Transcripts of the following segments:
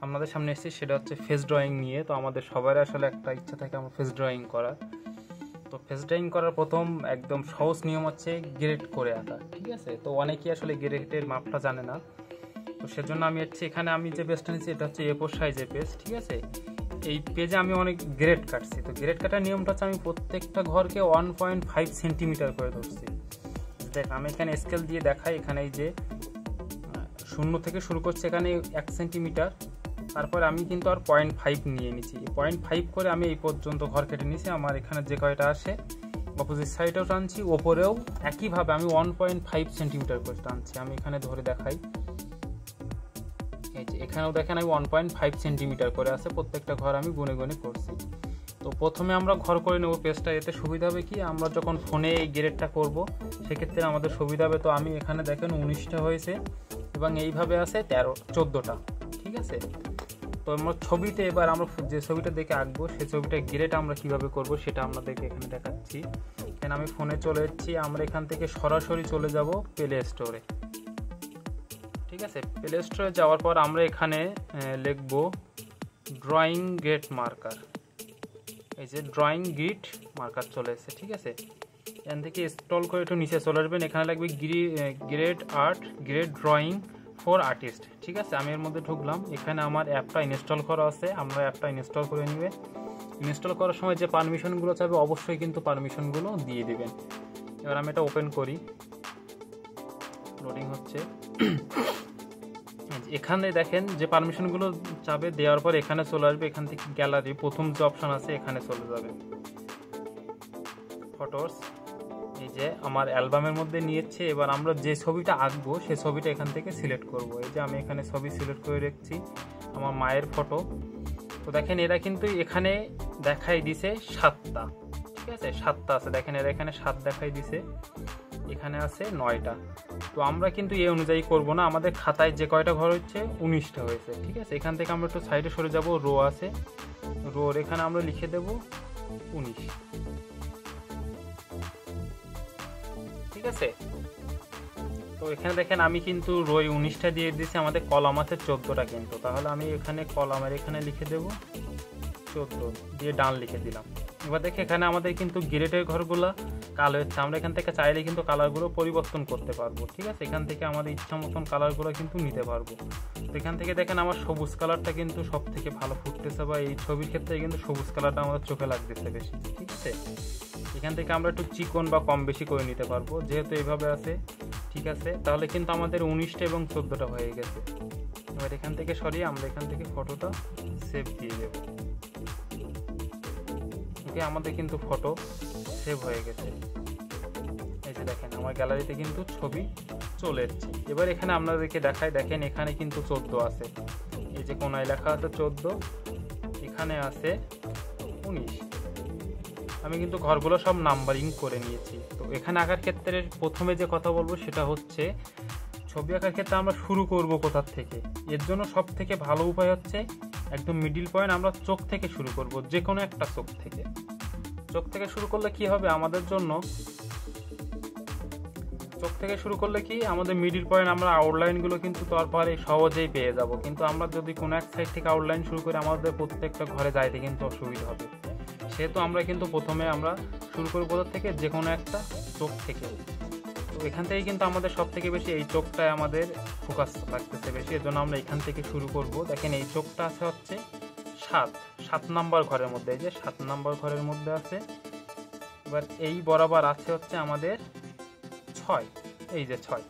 আপনাদের সামনে এসেছি, সেটা হচ্ছে ফেস ড্রয়িং নিয়ে। তো আমাদের সবার আসলে একটা ইচ্ছা থাকে আমার ফেস ড্রয়িং করার। তো ফেস ড্রয়িং করার প্রথম একদম সহজ নিয়ম হচ্ছে গ্রেড করে আঁকা, ঠিক আছে। তো অনেকেই আসলে গ্রেডের মাপটা জানে না, তো সেজন্য আমি হচ্ছে এখানে আমি যে পেজটা নিচ্ছি এটা হচ্ছে A4 সাইজের পেজ, ঠিক আছে। এই পেজে আমি অনেক গ্রেড কাটছি। তো গ্রেড কাটার নিয়মটা হচ্ছে আমি প্রত্যেকটা ঘরকে 1.5 সেন্টিমিটার করে ধরছি। দেখ আমি এখানে স্কেল দিয়ে দেখাই, এখানে এই যে 0 থেকে শুরু করছে, এখানে 1 সেন্টিমিটার, তারপরে আমি কিন্তু আর 0.5 নিয়ে নিচ্ছি। 0.5 করে আমি এই পর্যন্ত ঘর কেটে নিয়েছি। আমার এখানে যে কয়টা আসে অপোজিট সাইডেও টানছি, ওপরেও একইভাবে আমি 1.5 সেন্টিমিটার করে টানছি। আমি এখানে ধরে দেখাই, এই যে এখানেও দেখেন আমি 1.5 সেন্টিমিটার করে আছে, প্রত্যেকটা ঘর আমি গুনে গুনে করছি। তো প্রথমে আমরা ঘর করে নেব পেজটা। এতে সুবিধা হবে কি, আমরা যখন ফোনে এই গ্রেডটা করব সেক্ষেত্রে আমাদের সুবিধা হবে। তো আমি এখানে দেখেন 19টা হয়েছে এবং এইভাবে আছে 14টা, ঠিক আছে। তো আমরা ছবিতে এবার আমরা যে ছবিটা দেখে আঁকবো সেই ছবিটা গ্রেড আমরা কিভাবে করব সেটা আপনাদেরকে এখানে দেখাচ্ছি। এখানে আমি ফোনে চলে যাচ্ছি, আমরা এখান থেকে সরাসরি চলে যাব প্লে স্টোরে, ঠিক আছে। প্লে স্টোরে যাওয়ার পর আমরা এখানে লিখব ড্রয়িং গ্রেড মার্কার। এই যে ড্রয়িং গ্রিড মার্কার চলে এসেছে, ঠিক আছে। এখান থেকে স্ক্রল করে একটু নিচে চলে আসবেন, এখানে লাগবে grade art, grade drawing for artist, ঠিক আছে। আমি এর মধ্যে ঢুকলাম, এখানে আমার অ্যাপটা ইনস্টল করা আছে, আমরা অ্যাপটা ইনস্টল করে নিবে। ইনস্টল করার সময় যে পারমিশনগুলো চাইবে অবশ্যই কিন্তু পারমিশনগুলো দিয়ে দিবেন। এবার আমি এটা ওপেন করি, লোডিং হচ্ছে। এখানে দেখেন যে পারমিশনগুলো চাবে, দেওয়ার পর এখানে চলে আসবে, এখান থেকে গ্যালারি প্রথম যে অপশন আছে এখানে চলে যাবে, ফটোস। এই যে আমার অ্যালবামের মধ্যে নিয়েছে। এবার আমরা যে ছবিটা আঁকবো সেই ছবিটা এখান থেকে সিলেক্ট করব। এই যে আমি এখানে ছবি সিলেক্ট করে রেখেছি, আমার মায়ের ফটো। তো দেখেন এরা কিন্তু এখানে দেখাই দিছে 7টা, ঠিক আছে, 7টা আছে। দেখেন এরা এখানে 7 দেখাই দিছে, এখানে আছে 9টা। তো আমরা কিন্তু এই অনুযায়ী করব না, আমাদের খাতায় যে কয়টা ঘর হচ্ছে 19টা হয়েছে, ঠিক আছে। এখান থেকে আমরা একটু সাইডে সরে যাব, রো আছে, রোর এখানে আমরা লিখে দেব 19, ঠিক আছে। তো এখানে দেখেন আমি কিন্তু রোয় 19টা দিয়ে দিয়েছি, আমাদের কলাম আছে 14টা কিন্তু। তাহলে আমি এখানে কলামের এখানে লিখে দেব 14 দিয়ে ডান লিখে দিলাম। এবার দেখে এখানে আমাদের কিন্তু গ্রেডের ঘরগুলো কালো হচ্ছে, আমরা এখান থেকে চাইলে কিন্তু কালারগুলো পরিবর্তন করতে পারবো, ঠিক আছে। এখান থেকে আমাদের ইচ্ছা মতন কালারগুলো কিন্তু নিতে পারবো। তো এখান থেকে দেখেন আমার সবুজ কালারটা কিন্তু সব থেকে ভালো ফুটতেছে, বা এই ছবির ক্ষেত্রে কিন্তু সবুজ কালারটা আমাদের চোখে লাগতেছে বেশি, ঠিক আছে। এখান থেকে আমরা একটু চিকন বা কম বেশি করে নিতে পারবো, যেহেতু এইভাবে আছে, ঠিক আছে। তাহলে কিন্তু আমাদের 19টা এবং 14টা হয়ে গেছে। এবার এখান থেকে সরিয়ে আমরা এখান থেকে ফটোটা সেভ দিয়ে দেব। ওকে, আমাদের কিন্তু ফটো সেভ হয়ে গেছে। এই যে দেখেন আমার গ্যালারিতে কিন্তু ছবি চলে এসেছে। এবার এখানে আপনাদেরকে দেখাই, দেখেন এখানে কিন্তু 14 আছে, এই যে কোনায় লেখা আছে 14, এখানে আছে 19। আমি কিন্তু ঘরগুলো সব নাম্বারিং করে নিয়েছি। তো এখানে আঁকার ক্ষেত্রে প্রথমে যে কথা বলবো সেটা হচ্ছে ছবি আঁকার ক্ষেত্রে আমরা শুরু করব কোথা থেকে। এর জন্য সব থেকে ভালো উপায় হচ্ছে একদম মিডিল পয়েন্ট, আমরা চোখ থেকে শুরু করব, যে কোনো একটা চোখ থেকে। চোখ থেকে শুরু করলে কি হবে আমাদের জন্য, চোখ থেকে শুরু করলে কি আমাদের মিডিল পয়েন্ট আমরা আউটলাইনগুলো কিন্তু তারপরে সহজেই পেয়ে যাব। কিন্তু আমরা যদি কোনো এক সাইড থেকে আউটলাইন শুরু করে আমাদের প্রত্যেকটা ঘরে যাইতে কিন্তু অসুবিধা হবে। সেহেতু আমরা কিন্তু প্রথমে আমরা শুরু করব কোথা থেকে, যে কোনো একটা চোখ থেকে। তো এখান থেকে কিন্তু আমাদের সব থেকে বেশি এই চোখটায় আমাদের ফোকাস লাগতেছে বেশি, এর জন্য আমরা এখান থেকে শুরু করব। দেখেন এই চোখটা আছে হচ্ছে 7 নাম্বার ঘরের মধ্যে, এই যে 7 নাম্বার ঘরের মধ্যে আছে। এবার এই বরাবর আছে হচ্ছে আমাদের 6, এই যে 6,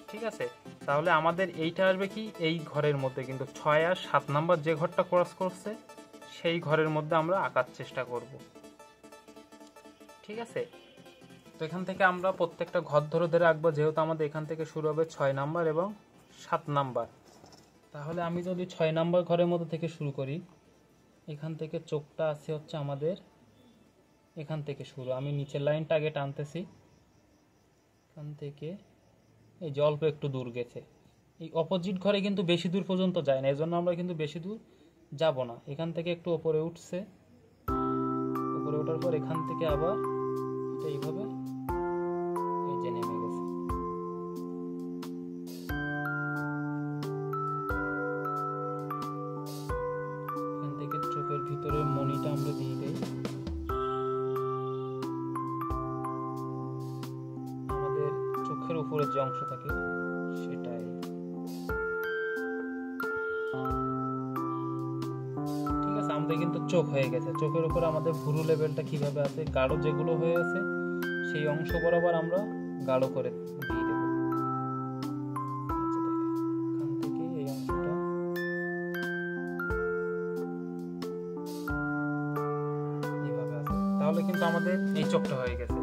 ঠিক আছে। তাহলে আমাদের এইটা আসবে কি এই ঘরের মধ্যে, কিন্তু 6 আর 7 নাম্বার যে ঘরটা ক্রস করছে সেই ঘরের মধ্যে আমরা আঁকার চেষ্টা করব, ঠিক আছে। তো এখান থেকে আমরা প্রত্যেকটা ঘর ধরে ধরে আঁকবো, যেহেতু আমাদের এখান থেকে শুরু হবে 6 নাম্বার এবং 7 নাম্বার। তাহলে আমি যদি 6 নাম্বার ঘরের মধ্যে থেকে শুরু করি, এখান থেকে চোখটা আছে হচ্ছে আমাদের এখান থেকে শুরু, আমি নিচের লাইনটা আগে টানতেছি, এখান থেকে এই যে অল্প একটু দূর গেছে। এই অপোজিট ঘরে কিন্তু বেশি দূর পর্যন্ত যায় না, এই জন্য আমরা কিন্তু বেশি দূর যাব না। এখান থেকে একটু উপরে উঠছে, উপরে ওঠার পর এখান থেকে আবার এইভাবে এই যে নেমে গেছে। অংশ থাকে সেটাই। ঠিক আছে, আমাদের কিন্তু চোখ হয়ে গেছে। চোখের উপরে আমাদের ভুরু লেভেলটা কিভাবে আছে, গাঢ় যেগুলো হয়ে আছে সেই অংশ বরাবর আমরা গাঢ় করে দিয়ে দেবো। এখান থেকে এই অংশটা এইভাবে আছে, তাহলে কিন্তু আমাদের এই চোখটা হয়ে গেছে।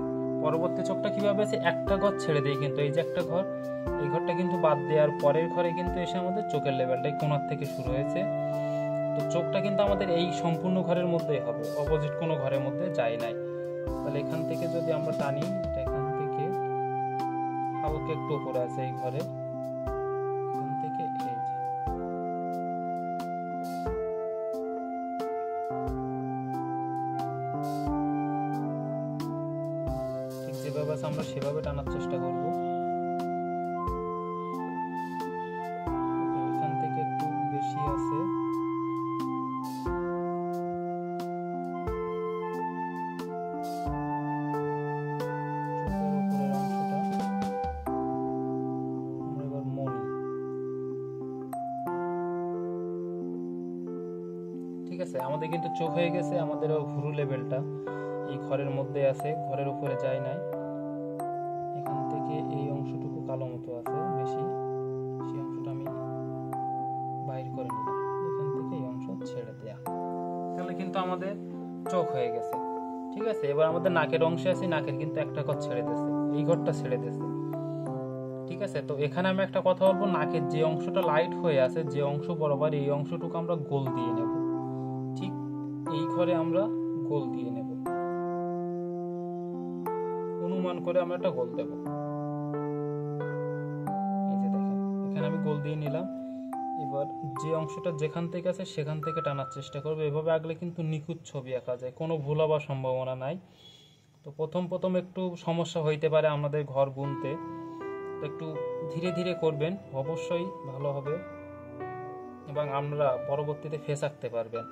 পরবর্তী চোখটা কিভাবে আছে, একটা ঘর ছেড়ে দিই, কিন্তু এই যে একটা ঘর, এই ঘরটা কিন্তু বাদ দেওয়ার পরের ঘরে কিন্তু এসে আমাদের চোখের লেভেলটা কোণার থেকে শুরু হয়েছে। তো চোখটা কিন্তু আমাদের এই সম্পূর্ণ ঘরের মধ্যেই হবে, অপোজিট কোনো ঘরের মধ্যে যায় নাই। তাহলে এখান থেকে যদি আমরা টানি, এটা এখান থেকে হালকা একটু উপরে আছে এই ঘরে, এখান থেকে এই যে ঠিক যেভাবে আছে আমরা সেভাবে টানার চেষ্টা করব। এখান থেকে একটু বেশি আছে, ঠিক আছে। আমাদের কিন্তু চোখ হয়ে গেছে, আমাদের ভুরু লেভেলটা এই ঘরের মধ্যে আছে, ঘরের উপরে যায় নাই। এখান থেকে এই অংশটুকু কালো মতো আছে বেশি, সেই অংশটা আমি বাইর করে নিলাম, এখান থেকে এই অংশ ছেড়ে দেয়া। তাহলে কিন্তু আমাদের চোখ হয়ে গেছে। ঠিক আছে, এবার আমাদের নাকের অংশে আছে, নাকের কিন্তু একটা ঘর ছেড়ে দিয়েছে, এই ঘরটা ছেড়ে দিয়েছে। ঠিক আছে, তো এখানে আমি একটা কথা বলবো, নাকের যে অংশটা লাইট হয়ে আছে, যে অংশ বরাবর, এই অংশটুকু আমরা গোল দিয়ে নেব। ঠিক এই ঘরে আমরা গোল দিয়ে নেব, অনুমান করে আমরা একটা গোল দেব। এই যে দেখেন, এখানে আমি গোল দিয়ে নিলাম। এবার যে অংশটা যেখান থেকে আছে সেখান থেকে টানার চেষ্টা করবো। এভাবে আগলে কিন্তু নিখুঁত ছবি আঁকা যায়, কোনো ভুল হওয়ার সম্ভাবনা নাই। তো প্রথম একটু সমস্যা হইতে পারে আমাদের ঘর বুনতে, তো একটু ধীরে ধীরে করবেন, অবশ্যই ভালো হবে এবং আমরা পরবর্তীতে ফেস আঁকতে পারবেন।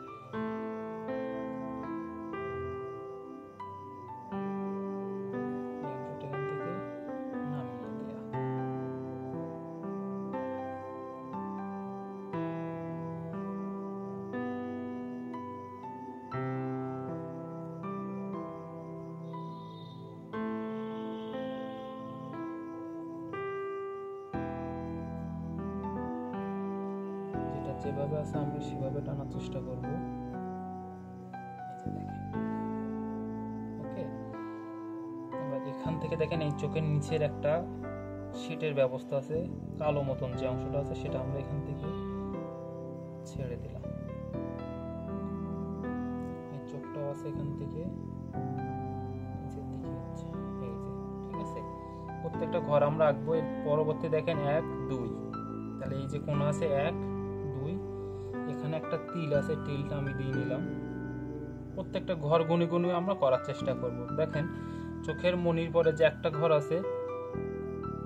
যেভাবে আছে আমরা সেভাবে টানার চেষ্টা করব। ওকে, এবার এখান থেকে দেখেন এই চোখের নিচের একটা শীটের ব্যবস্থা আছে, কালো মতন যে অংশটা আছে সেটা আমরা এখান থেকে ছেড়ে দিলাম। এই চোখটাও আছে এখান থেকে নিচের দিকে হচ্ছে, এই যে। ঠিক আছে, প্রত্যেকটা ঘর আমরা আঁকবো। পরবর্তী দেখেন 1 2, তাহলে এই যে কোণা আছে 1 2, এখানে একটা তিল আছে, তিলটা আমি দিয়ে নিলাম। প্রত্যেকটা ঘর গুনি গুনি আমরা করার চেষ্টা করব। দেখেন চোখের মনির পরে যে একটা ঘর আছে,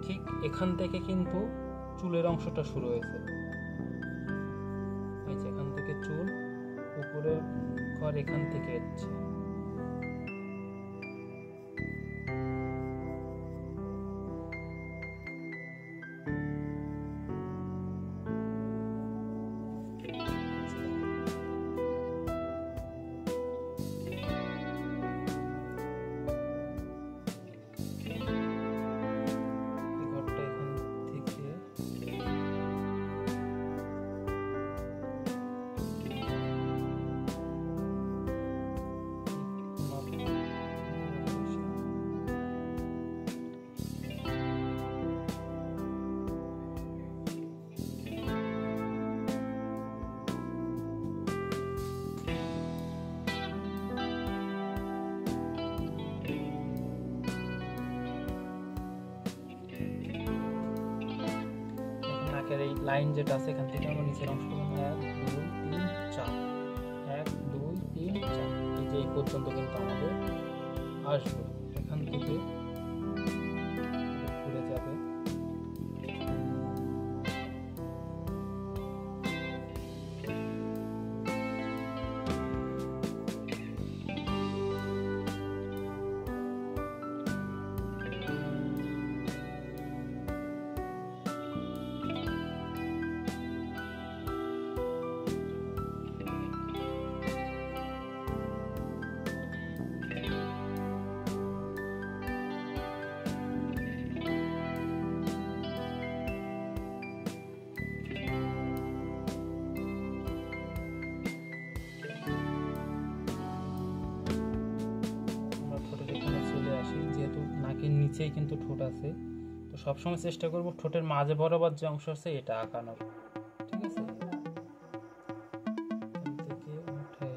ঠিক এখান থেকে কিন্তু চুলের অংশটা শুরু হয়েছে। এই যে এখান থেকে চুল, উপরের ঘর এখান থেকে হচ্ছে। এই লাইন যেটা আছে এখান থেকে আমরা নিচের অংশটা 1 2 3 4, 1 2 3 4, এই যে এই পর্যন্ত কিন্তু আমাদের আসবে। এখান থেকে ঘুরে যাবে, নিচেই কিন্তু ঠোঁট আছে, তো সবসময় চেষ্টা করব ঠোঁটের মাঝে বরাবর যে অংশ আছে এটা আঁকানোর। ঠিক আছে, থেকে উঠে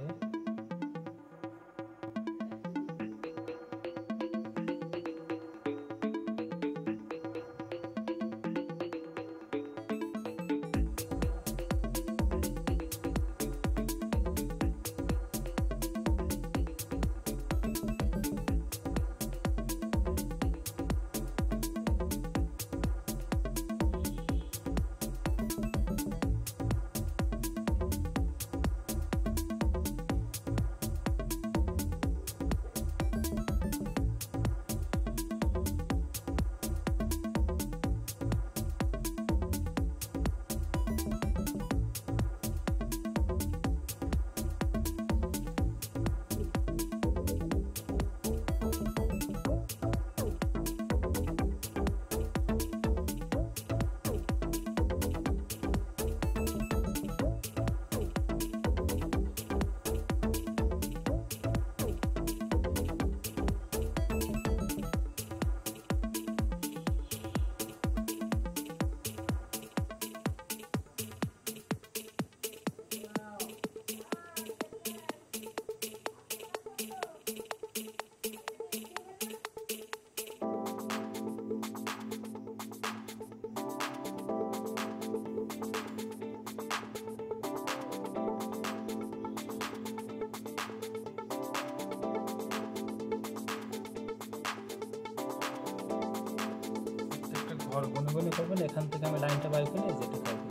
ঘর গুনে গুনে করবেন। এখান থেকে আমি লাইনটা বাই করে যেতে পারবো।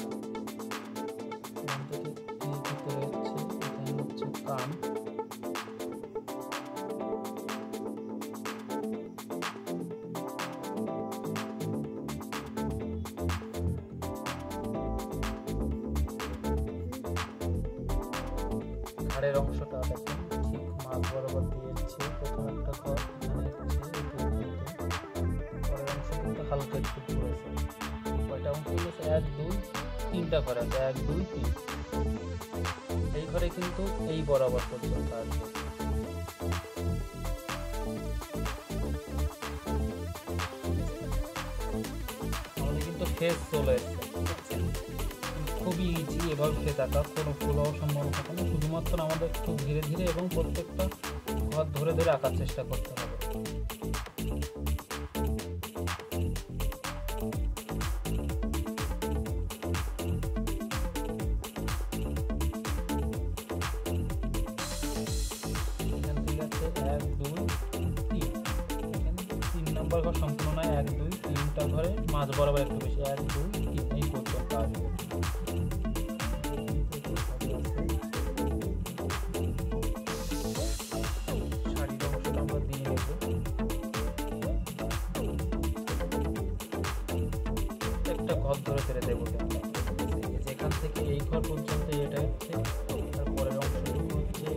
ভিতরে হচ্ছে এখানে হচ্ছে কান, ঘাড়ের অংশটা দেখেন ঠিক মাঝ বরাবর দিয়েছে প্রথম একটা ঘর, এখানে পরের অংশ কিন্তু হালকা একটু ঘুরেছে। কয়টা অংশ হয়েছে? 1 2 3টা ঘর আছে, 1 2 3। এই ঘরে কিন্তু এই বরাবর পর্যন্ত আসবে। আমাদের কিন্তু ফেস চলে এসছে, খুবই ইজি। এভাবে ফেস আঁকা কোনো ভুল হওয়ার সম্ভাবনা থাকে না, শুধুমাত্র আমাদের খুব ধীরে ধীরে এবং প্রত্যেকটা ঘর ধরে ধরে আঁকার চেষ্টা করতে হবে। এখান থেকে আছে 1 2 3, এখানে 3 নম্বর ঘর সম্পূর্ণ নয়, 1 2 3টা ঘরে মাঝ বরাবর একটু বেশি, 1 2 3 এই পর্যন্ত আসবে। ঘর ধরে ফেলে দেবো, যেখান থেকে এই ঘর পর্যন্ত এটা হচ্ছে, তারপরের অংশটুকু হচ্ছে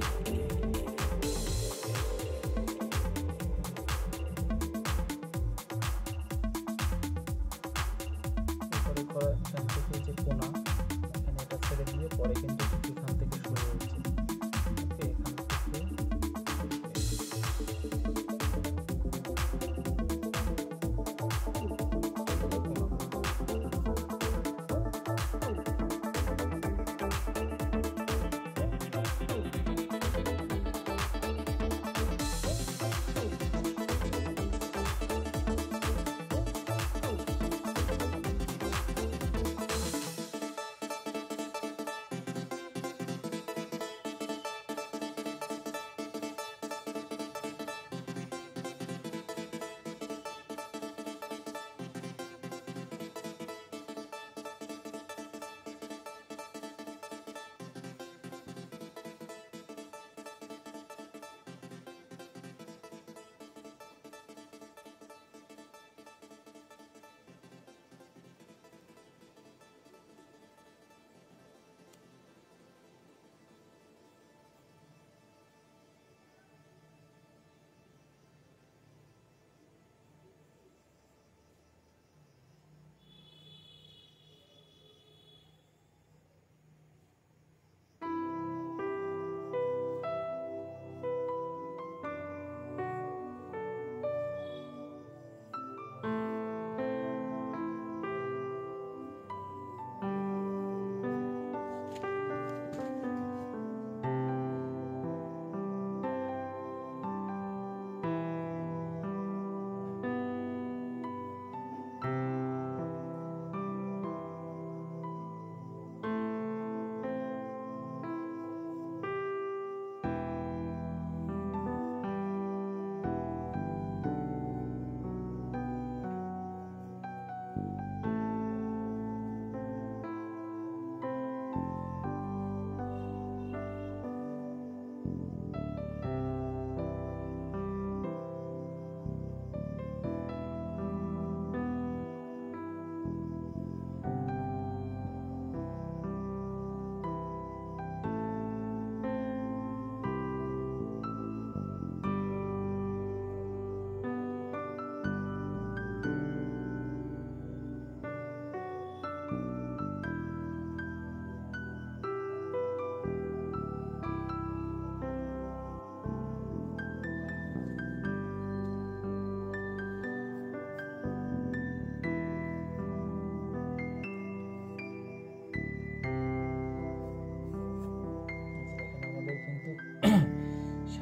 এখান থেকে যে কোনা, এখানে এটা ছেড়ে দিয়ে পরে কিন্তু এখান থেকে শুরু হচ্ছে। ওকে, এখান থেকে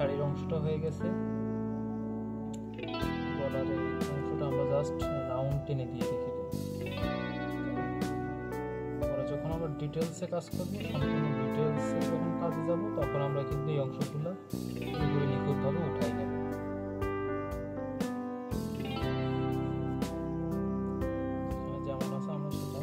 শাড়ির অংশটা হয়ে গেছে। গলার এই অংশটা আমরা জাস্ট রাউন্ড টেনে দিয়ে রেখে দেব। পরে যখন আমরা ডিটেলসে কাজ করবো, সম্পূর্ণ ডিটেলসে যখন কাজে যাব, তখন আমরা কিন্তু এই অংশগুলো পুরোপুরি নিখুঁতভাবে উঠাই নেব। যেমন আছে আমরা সেটা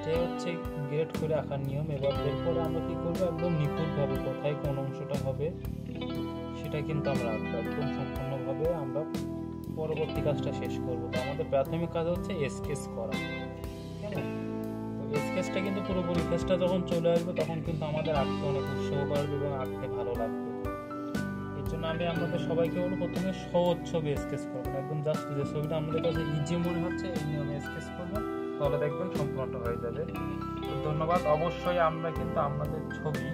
এটাই হচ্ছে গ্রেড করে আঁকার নিয়ম। এবার এরপরে আমরা কি করবো, একদম নিখুঁতভাবে কোথায় কোন অংশটা হবে সেটা কিন্তু আমরা আঁকবো একদম সম্পূর্ণভাবে। আমরা পরবর্তী কাজটা শেষ করবো। তো আমাদের প্রাথমিক কাজ হচ্ছে স্কেচ করা, কেমন? তো স্কেচটা কিন্তু পুরোপুরি ফেসটা যখন চলে আসবে তখন কিন্তু আমাদের আঁকতে অনেক উৎসাহ বাড়বে এবং আঁকতে ভালো লাগবে। এর জন্য আমি আমাদের সবাইকে বলবো, প্রথমে সহজ ছবি স্কেচ করবেন, একদম জাস্ট যে ছবিটা আমাদের কাছে ইজি মনে হচ্ছে এই নিয়মে স্কেচ করবেন, তাহলে দেখবেন সম্পূর্ণটা হয়ে যাবে। তো ধন্যবাদ। অবশ্যই আমরা কিন্তু আপনাদের ছবি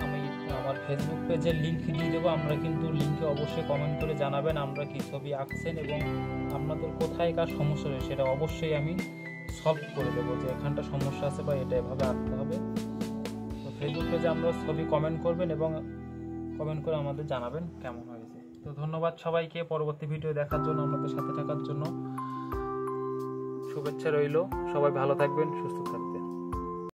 আমি আমার ফেসবুক পেজের লিঙ্ক দিয়ে দেবো, আমরা কিন্তু লিঙ্কে অবশ্যই কমেন্ট করে জানাবেন আমরা কি ছবি আঁকছেন এবং আপনাদের কোথায় কার সমস্যা রয়েছে সেটা অবশ্যই আমি সলভ করে দেবো, যে এখানটা সমস্যা আছে বা এটা এভাবে আঁকতে হবে। তো ফেসবুক পেজে আমরা ছবি কমেন্ট করবেন এবং কমেন্ট করে আমাদের জানাবেন কেমন হয়েছে। তো ধন্যবাদ সবাইকে পরবর্তী ভিডিও দেখার জন্য, আমাদের সাথে থাকার জন্য। শুভেচ্ছা রইল। সবাই ভালো থাকবেন, সুস্থ থাকবেন।